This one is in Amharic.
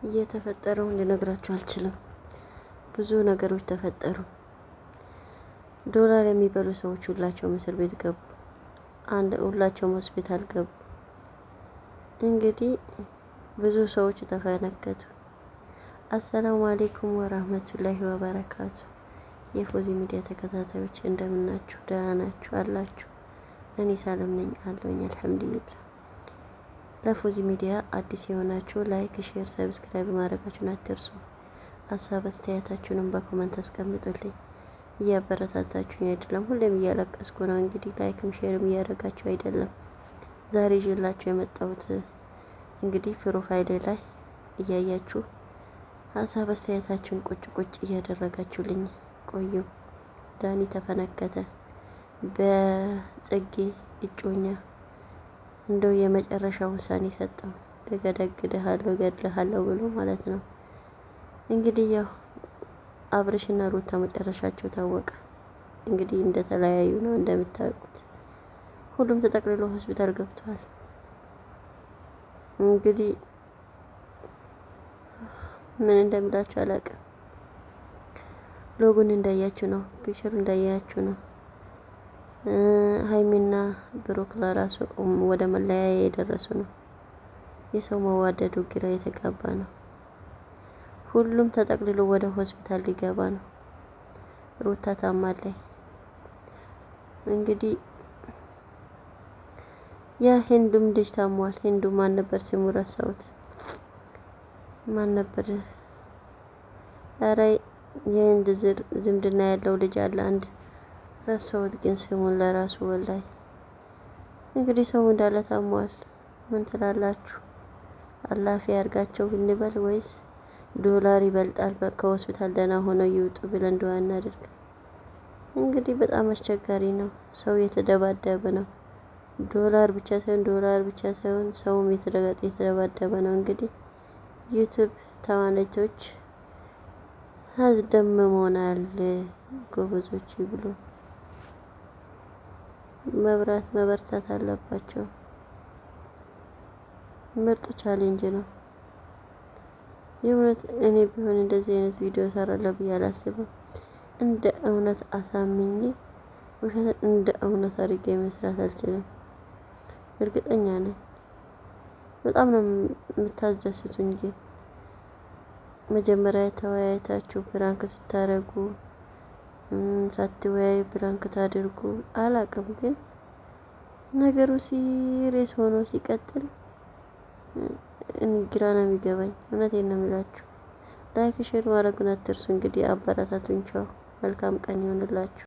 እየተፈጠረውን ልነግራችሁ አልችልም። ብዙ ነገሮች ተፈጠሩ። ዶላር የሚበሉ ሰዎች ሁላቸውም እስር ቤት ገቡ። ሁላቸውም ሆስፒታል ገቡ። እንግዲህ ብዙ ሰዎች ተፈነከቱ። አሰላሙ አሌይኩም ወራህመቱላሂ ወበረካቱ። የፎዚ ሚዲያ ተከታታዮች እንደምናችሁ? ደህና ናችሁ አላችሁ? እኔ ሰላም ነኝ አለሁኝ አልሐምዱሊላህ። ለፎዚ ሚዲያ አዲስ የሆናችሁ ላይክ፣ ሼር፣ ሰብስክራይብ ማድረጋችሁን አትርሱ። ሀሳብ አስተያየታችሁንም በኮመንት አስቀምጡልኝ። እያበረታታችሁኝ አይደለም፣ ሁሌም እያለቀስኩ ነው። እንግዲህ ላይክም ሼርም እያደረጋችሁ አይደለም። ዛሬ ይዤላችሁ የመጣሁት እንግዲህ ፕሮፋይሌ ላይ እያያችሁ ሀሳብ አስተያየታችሁን ቁጭ እያደረጋችሁልኝ ቆዩ። ዳኒ ተፈነከተ በጽጌ እጮኛ እንደው የመጨረሻ ውሳኔ ሰጠው። እገደግድሃለሁ እገድልሃለሁ ብሎ ማለት ነው። እንግዲህ ያው አብርሽና ሩታ መጨረሻቸው ታወቀ። እንግዲህ እንደተለያዩ ነው እንደምታውቁት። ሁሉም ተጠቅልሎ ሆስፒታል ገብተዋል። እንግዲህ ምን እንደምላችሁ አላውቅም። ሎጉን እንዳያችሁ ነው፣ ፒክቸሩ እንዳያችሁ ነው። ሀይሚና ብሩክ ለራሱ ወደ መለያያ የደረሱ ነው። የሰው መዋደዱ ግራ የተጋባ ነው። ሁሉም ተጠቅልሎ ወደ ሆስፒታል ሊገባ ነው። ሩታ ታማለች። እንግዲህ ያ ሂንዱም ልጅ ታሟል። ሂንዱ ማን ነበር ስሙ? ረሳሁት። ማን ነበር? ኧረ የህንድ ዝምድና ያለው ልጅ አለ አንድ፣ ረሳሁት ግን ስሙን ለራሱ ወላይ። እንግዲህ ሰው እንዳለ ታሟል። ምን ትላላችሁ? አላፊ ያርጋቸው እንበል ወይስ ዶላር ይበልጣል? ከሆስፒታል ደህና ሆነው ይውጡ ብለን ዱዓ እናድርግ። እንግዲህ በጣም አስቸጋሪ ነው። ሰው የተደባደበ ነው። ዶላር ብቻ ሳይሆን ሰውም የተደባደበ ነው። እንግዲህ ዩቲዩብ ተዋናዮች አስደምሞናል። ጎበዞች ብሎ መበርታት አለባቸው። ምርጥ ቻሌንጅ ነው። የእውነት እኔ ቢሆን እንደዚህ አይነት ቪዲዮ ሰራለሁ ብዬ አላስብም። እንደ እውነት አሳምኜ ውሸት እንደ እውነት አድርጌ መስራት አልችልም። እርግጠኛ ነኝ። በጣም ነው የምታስደስቱኝ። ግን መጀመሪያ ተወያይታችሁ ፕራንክ ስታረጉ ሳትወያዩ ፕራንክ ታድርጉ አላቅም። ግን ነገሩ ሲሪየስ ሆኖ ሲቀጥል ግራ ነው የሚገባኝ። እውነቴን ነው የምላችሁ። ላይክ ሼር ማድረጉን አትርሱ። እንግዲህ አበረታቱኝ። ቻው። መልካም ቀን ይሆንላችሁ።